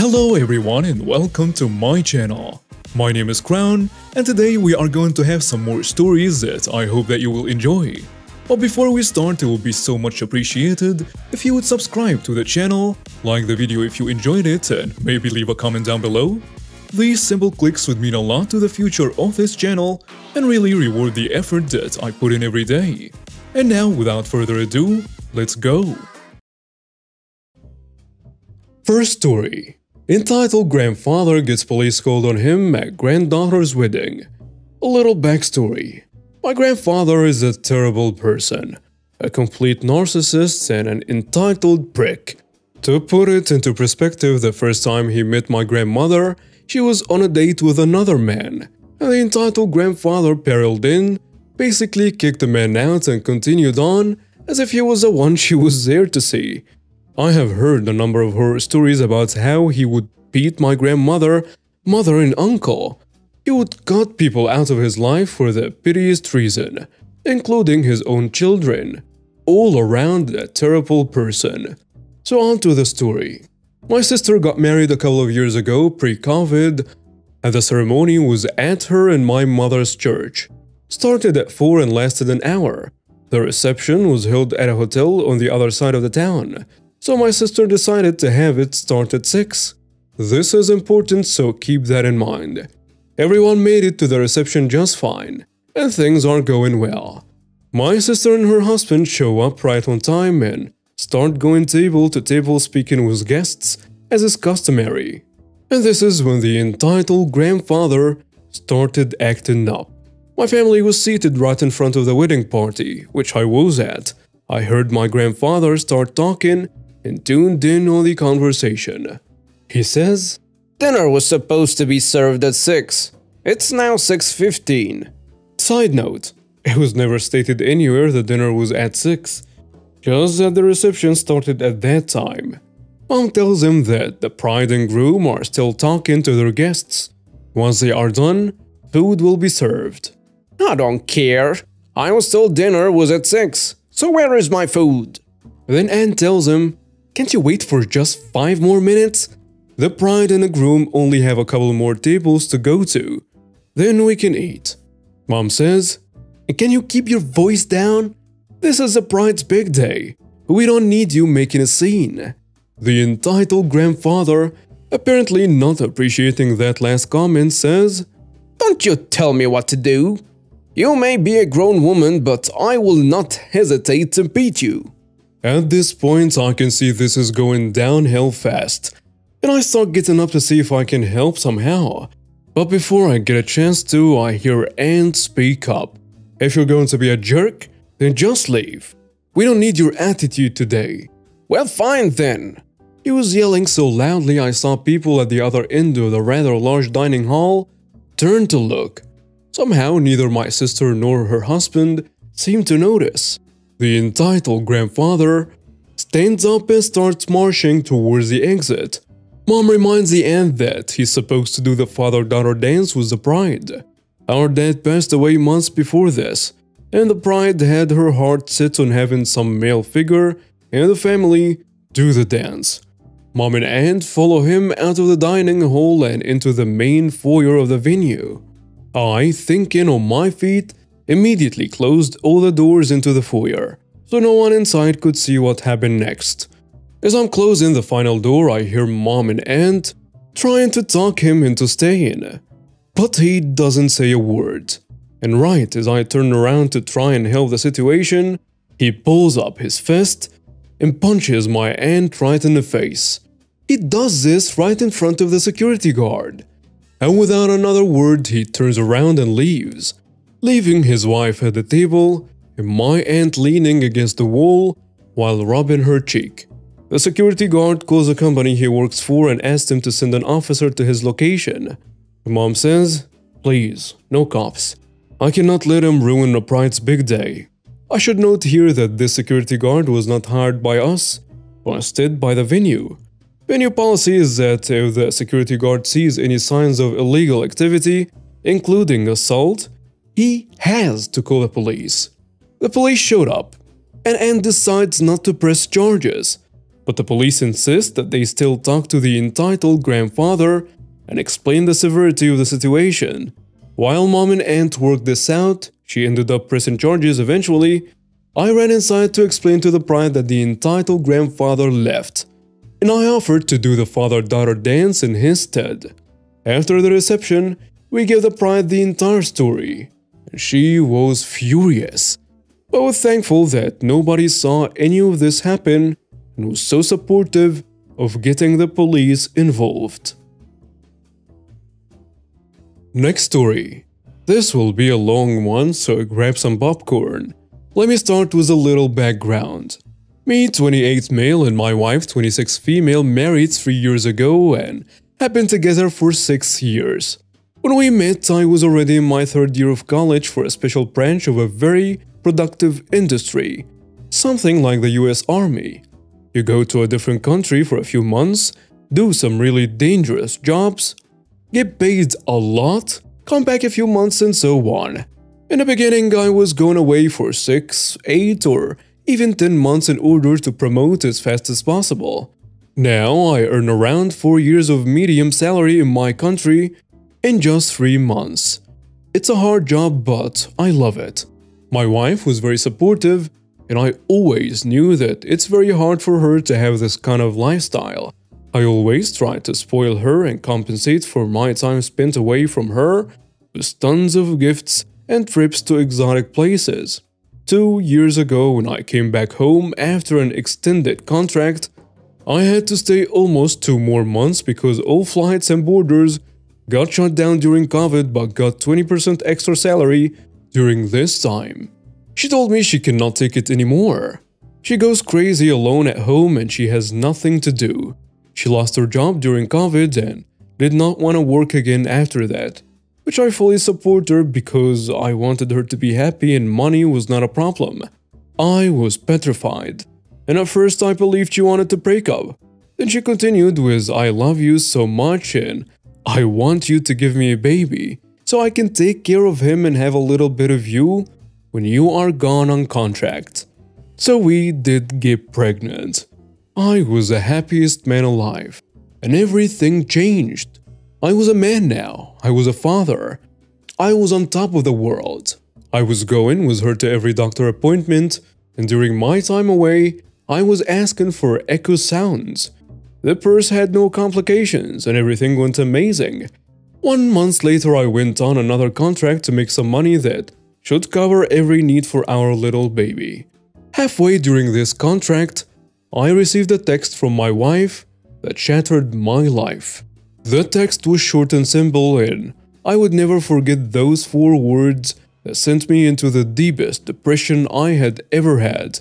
Hello everyone and welcome to my channel. My name is Crown and today we are going to have some more stories that I hope that you will enjoy. But before we start, it would be so much appreciated if you would subscribe to the channel, like the video if you enjoyed it, and maybe leave a comment down below. These simple clicks would mean a lot to the future of this channel and really reward the effort that I put in every day. And now, without further ado, let's go! First story. Entitled Grandfather Gets Police Called on Him at Granddaughter's Wedding. A little backstory. My grandfather is a terrible person, a complete narcissist and an entitled prick. To put it into perspective, the first time he met my grandmother, she was on a date with another man, and the entitled grandfather barreled in, basically kicked the man out and continued on as if he was the one she was there to see. I have heard a number of horror stories about how he would beat my grandmother, mother and uncle. He would cut people out of his life for the pettiest reason, including his own children. All around a terrible person. So on to the story. My sister got married a couple of years ago, pre-COVID, and the ceremony was at her and my mother's church. Started at 4 and lasted an hour. The reception was held at a hotel on the other side of the town. So my sister decided to have it start at 6. This is important, so keep that in mind. Everyone made it to the reception just fine, and things are going well. My sister and her husband show up right on time and start going table to table speaking with guests, as is customary. And this is when the entitled grandfather started acting up. My family was seated right in front of the wedding party, which I was at. I heard my grandfather start talking and tuned in on the conversation. He says, "Dinner was supposed to be served at 6. It's now 6:15. Side note, it was never stated anywhere the dinner was at 6, just that the reception started at that time. Mom tells him that the bride and groom are still talking to their guests. Once they are done, food will be served. I don't care. I was told dinner was at 6, so where is my food?" Then Aunt tells him, "Can't you wait for just 5 more minutes? The bride and the groom only have a couple more tables to go to. Then we can eat." Mom says, "Can you keep your voice down? This is the bride's big day. We don't need you making a scene." The entitled grandfather, apparently not appreciating that last comment, says, "Don't you tell me what to do. You may be a grown woman, but I will not hesitate to beat you." At this point, I can see this is going downhill fast, and I start getting up to see if I can help somehow. But before I get a chance to, I hear Aunt speak up. "If you're going to be a jerk, then just leave. We don't need your attitude today." "Well, fine then." He was yelling so loudly I saw people at the other end of the rather large dining hall turn to look. Somehow neither my sister nor her husband seemed to notice. The entitled grandfather stands up and starts marching towards the exit. Mom reminds the aunt that he's supposed to do the father-daughter dance with the bride. Our dad passed away months before this, and the bride had her heart set on having some male figure in the family do the dance. Mom and aunt follow him out of the dining hall and into the main foyer of the venue. I, thinking on my feet, immediately closed all the doors into the foyer, so no one inside could see what happened next. As I'm closing the final door, I hear Mom and Aunt trying to talk him into staying. But he doesn't say a word. And right as I turn around to try and help the situation, he pulls up his fist and punches my aunt right in the face. He does this right in front of the security guard. And without another word, he turns around and leaves, leaving his wife at the table and my aunt leaning against the wall while rubbing her cheek. The security guard calls the company he works for and asks him to send an officer to his location. Mom says, "Please, no cops. I cannot let him ruin the bride's big day." I should note here that this security guard was not hired by us, but instead by the venue. Venue policy is that if the security guard sees any signs of illegal activity, including assault, he has to call the police. The police showed up, and Anne decides not to press charges. But the police insist that they still talk to the entitled grandfather and explain the severity of the situation. While mom and aunt worked this out, she ended up pressing charges eventually. I ran inside to explain to the bride that the entitled grandfather left, and I offered to do the father-daughter dance in his stead. After the reception, we gave the bride the entire story, and she was furious, but was thankful that nobody saw any of this happen and was so supportive of getting the police involved. Next story. This will be a long one, so grab some popcorn. Let me start with a little background. Me, 28 male, and my wife, 26 female, married 3 years ago and have been together for 6 years. When we met, I was already in my 3rd year of college for a special branch of a very productive industry, something like the US Army. You go to a different country for a few months, do some really dangerous jobs, get paid a lot, come back a few months and so on. In the beginning, I was going away for 6, 8 or even 10 months in order to promote as fast as possible. Now, I earn around 4 years of medium salary in my country in just 3 months. It's a hard job, but I love it. My wife was very supportive, and I always knew that it's very hard for her to have this kind of lifestyle. I always tried to spoil her and compensate for my time spent away from her with tons of gifts and trips to exotic places. 2 years ago, when I came back home after an extended contract, I had to stay almost 2 more months because all flights and borders got shut down during COVID but got 20% extra salary during this time. She told me she cannot take it anymore. She goes crazy alone at home and she has nothing to do. She lost her job during COVID and did not want to work again after that, which I fully support her because I wanted her to be happy and money was not a problem. I was petrified, and at first I believed she wanted to break up. Then she continued with "I love you so much and I want you to give me a baby so I can take care of him and have a little bit of you when you are gone on contract." So we did get pregnant. I was the happiest man alive, and everything changed. I was a man now, I was a father, I was on top of the world. I was going with her to every doctor appointment, and during my time away, I was asking for echo sounds. The purse had no complications and everything went amazing. 1 month later, I went on another contract to make some money that should cover every need for our little baby. Halfway during this contract, I received a text from my wife that shattered my life. The text was short and simple, and I would never forget those 4 words that sent me into the deepest depression I had ever had.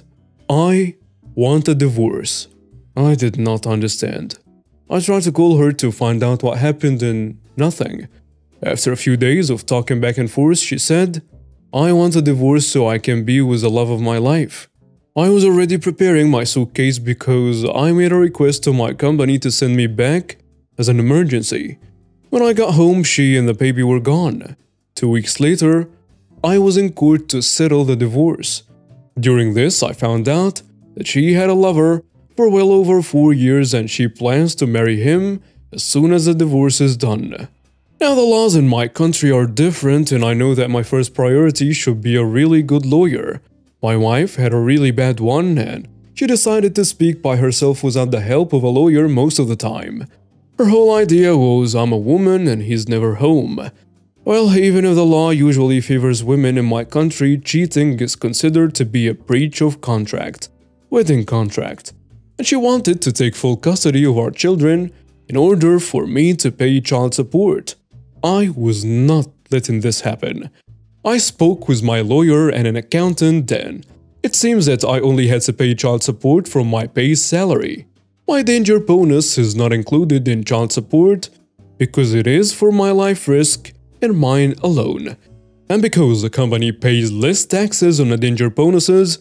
I want a divorce. I did not understand. I tried to call her to find out what happened and nothing. After a few days of talking back and forth, she said, "I want a divorce so I can be with the love of my life." I was already preparing my suitcase because I made a request to my company to send me back as an emergency. When I got home, she and the baby were gone. 2 weeks later, I was in court to settle the divorce. During this, I found out that she had a lover for well over 4 years and she plans to marry him as soon as the divorce is done. Now, the laws in my country are different, and I know that my first priority should be a really good lawyer. My wife had a really bad one, and she decided to speak by herself without the help of a lawyer most of the time. Her whole idea was I'm a woman and he's never home. Well, even if the law usually favors women in my country, cheating is considered to be a breach of contract, wedding contract. And she wanted to take full custody of our children in order for me to pay child support. I was not letting this happen. I spoke with my lawyer and an accountant, and it seems that I only had to pay child support from my base salary. My danger bonus is not included in child support because it is for my life risk and mine alone. And because the company pays less taxes on the danger bonuses,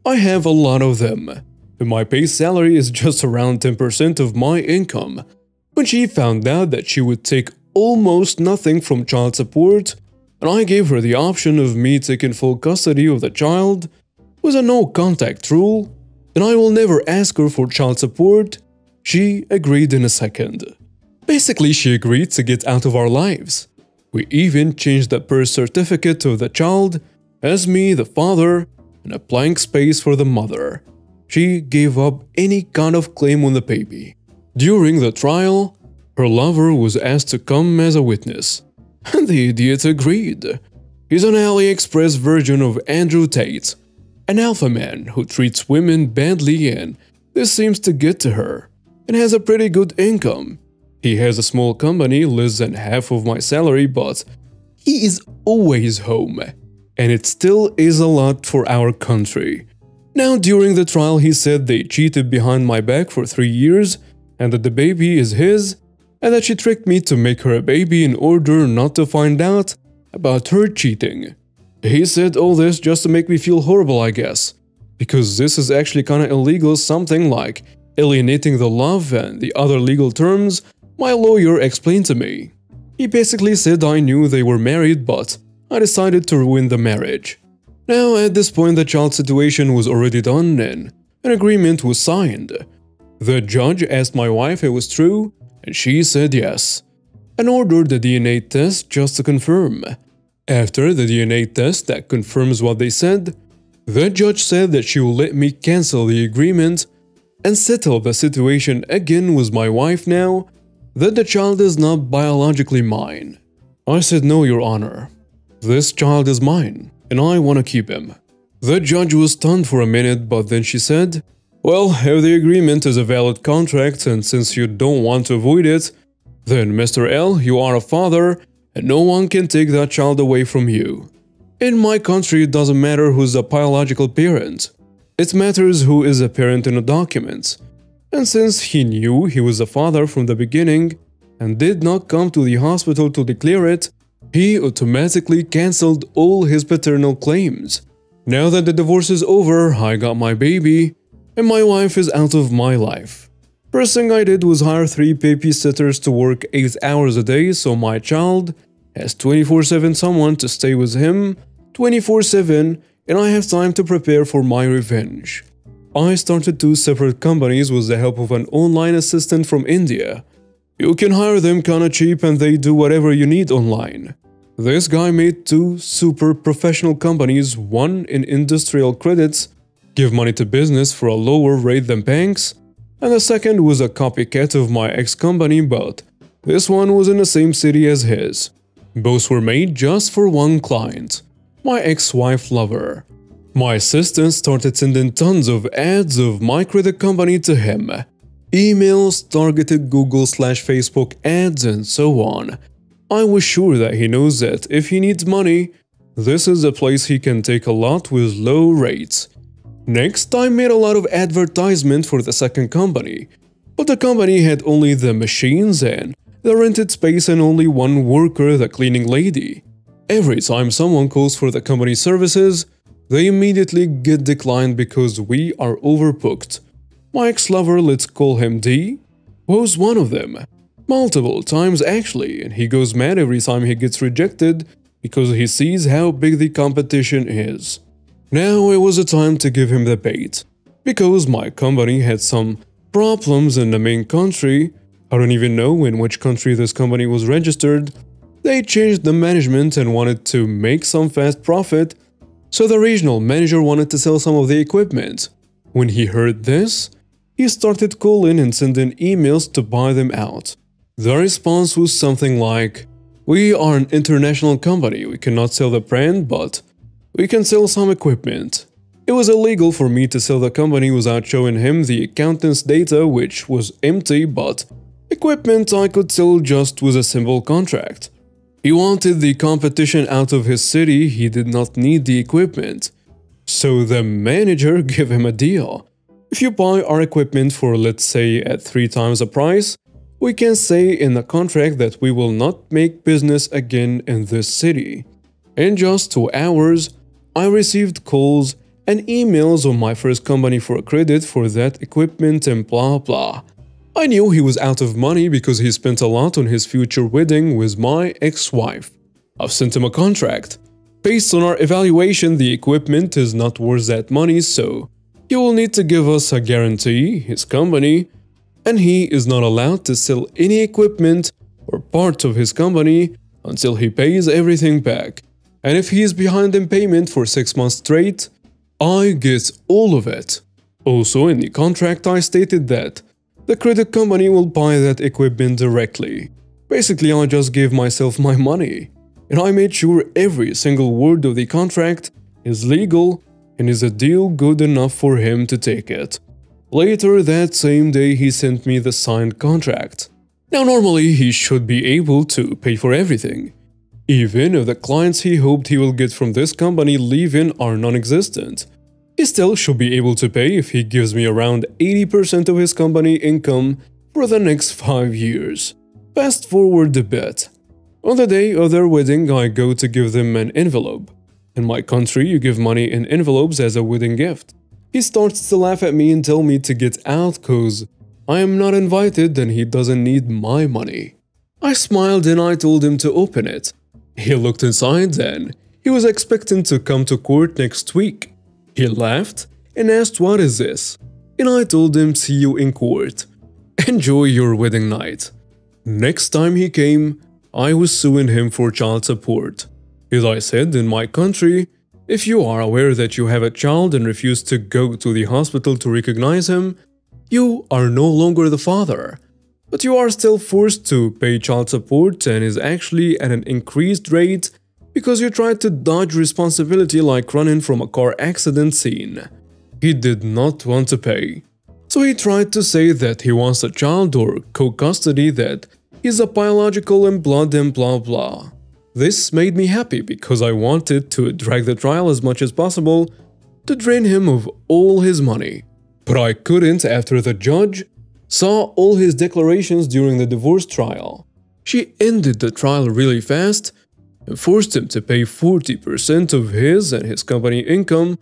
I have a lot of them. And my base salary is just around 10% of my income. When she found out that she would take almost nothing from child support, and I gave her the option of me taking full custody of the child with a no-contact rule, and I will never ask her for child support. She agreed in a second. Basically, she agreed to get out of our lives. We even changed the birth certificate of the child as me, the father, and a blank space for the mother. She gave up any kind of claim on the baby. During the trial, her lover was asked to come as a witness, and the idiot agreed. He's an AliExpress version of Andrew Tate, an alpha man who treats women badly, and this seems to get to her, and has a pretty good income. He has a small company, less than half of my salary, but he is always home, and it still is a lot for our country. Now, during the trial, he said they cheated behind my back for 3 years, and that the baby is his, and that she tricked me to make her a baby in order not to find out about her cheating. He said all this just to make me feel horrible, I guess, because this is actually kinda illegal, something like alienating the love and the other legal terms my lawyer explained to me. He basically said I knew they were married, but I decided to ruin the marriage. Now, at this point, the child situation was already done and an agreement was signed. The judge asked my wife if it was true, and she said yes, and ordered the DNA test just to confirm. After the DNA test that confirms what they said, the judge said that she will let me cancel the agreement and settle the situation again with my wife now that the child is not biologically mine. I said no, Your Honor. This child is mine, and I want to keep him. The judge was stunned for a minute, but then she said, well, if the agreement is a valid contract and since you don't want to avoid it, then Mr. L, you are a father and no one can take that child away from you. In my country, it doesn't matter who's the biological parent. It matters who is a parent in a document. And since he knew he was a father from the beginning and did not come to the hospital to declare it, he automatically cancelled all his paternal claims. Now that the divorce is over, I got my baby, and my wife is out of my life. First thing I did was hire 3 babysitters to work 8 hours a day so my child has 24/7 someone to stay with him 24/7, and I have time to prepare for my revenge. I started 2 separate companies with the help of an online assistant from India. You can hire them kinda cheap and they do whatever you need online. This guy made 2 super professional companies, one in industrial credits, give money to business for a lower rate than banks, and the second was a copycat of my ex-company, but this one was in the same city as his. Both were made just for one client, my ex-wife lover. My assistant started sending tons of ads of my credit company to him. Emails, targeted Google/Facebook ads, and so on. I was sure that he knows that if he needs money, this is a place he can take a lot with low rates. Next, I made a lot of advertisement for the second company, but the company had only the machines and the rented space and only one worker, the cleaning lady. Every time someone calls for the company services, they immediately get declined because we are overbooked. My ex-lover, let's call him D, was one of them. Multiple times actually, and he goes mad every time he gets rejected because he sees how big the competition is. Now it was a time to give him the bait. Because my company had some problems in the main country, I don't even know in which country this company was registered, they changed the management and wanted to make some fast profit, so the regional manager wanted to sell some of the equipment. When he heard this, he started calling and sending emails to buy them out. The response was something like, we are an international company, we cannot sell the brand, but we can sell some equipment. It was illegal for me to sell the company without showing him the accountant's data, which was empty, but equipment I could sell just with a simple contract. He wanted the competition out of his city, he did not need the equipment. So the manager gave him a deal. If you buy our equipment for, let's say, at 3 times the price, we can say in the contract that we will not make business again in this city. In just 2 hours, I received calls and emails on my first company for a credit for that equipment and blah blah. I knew he was out of money because he spent a lot on his future wedding with my ex-wife. I've sent him a contract. Based on our evaluation, the equipment is not worth that money, so He will need to give us a guarantee, his company, and he is not allowed to sell any equipment or part of his company until he pays everything back. And if he is behind in payment for 6 months straight, I get all of it. Also, in the contract I stated that the credit company will buy that equipment directly. Basically, I just gave myself my money, and I made sure every single word of the contract is legal and is a deal good enough for him to take it. Later that same day, he sent me the signed contract. Now normally he should be able to pay for everything, even if the clients he hoped he will get from this company leave-in are non-existent. He still should be able to pay if he gives me around 80% of his company income for the next 5 years. Fast forward a bit. On the day of their wedding, I go to give them an envelope. In my country, you give money in envelopes as a wedding gift. He starts to laugh at me and tell me to get out cause I am not invited and he doesn't need my money. I smiled and I told him to open it. He looked inside then. He was expecting to come to court next week. He laughed and asked what is this? And I told him see you in court. Enjoy your wedding night. Next time he came, I was suing him for child support. As I said, in my country, if you are aware that you have a child and refuse to go to the hospital to recognize him, you are no longer the father. But you are still forced to pay child support and is actually at an increased rate because you tried to dodge responsibility like running from a car accident scene. He did not want to pay. So he tried to say that he wants a child or co-custody, that he's a biological and blood and blah blah. This made me happy because I wanted to drag the trial as much as possible to drain him of all his money. But I couldn't after the judge saw all his declarations during the divorce trial. She ended the trial really fast and forced him to pay 40% of his and his company income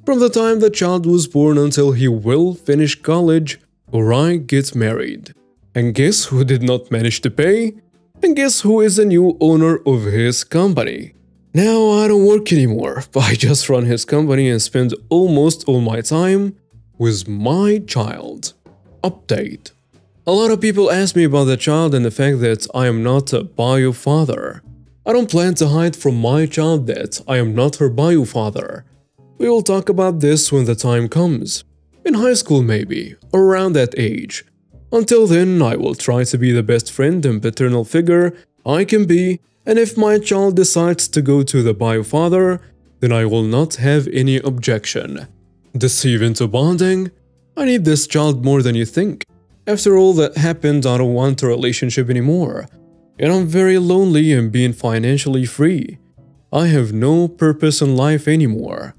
from the time the child was born until he will finish college or I get married. And guess who did not manage to pay? And guess who is the new owner of his company? Now I don't work anymore, but I just run his company and spend almost all my time with my child. Update. A lot of people ask me about the child and the fact that I am not a bio father. I don't plan to hide from my child that I am not her bio father. We will talk about this when the time comes. In high school maybe, or around that age. Until then, I will try to be the best friend and paternal figure I can be, and if my child decides to go to the bio father, then I will not have any objection. Deceive into bonding? I need this child more than you think. After all that happened, I don't want a relationship anymore. And I'm very lonely and being financially free. I have no purpose in life anymore.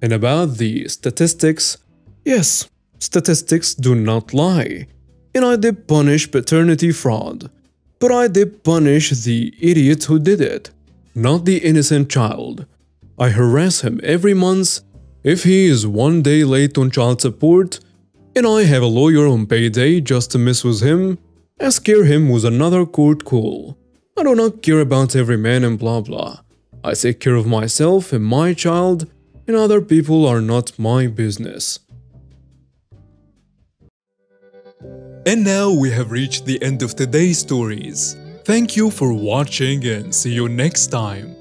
And about the statistics, yes, statistics do not lie. And I did punish paternity fraud. But I did punish the idiot who did it, not the innocent child. I harass him every month if he is one day late on child support, and I have a lawyer on payday just to mess with him and scare him with another court call. I do not care about every man and blah blah. I take care of myself and my child, and other people are not my business. And now we have reached the end of today's stories. Thank you for watching and see you next time.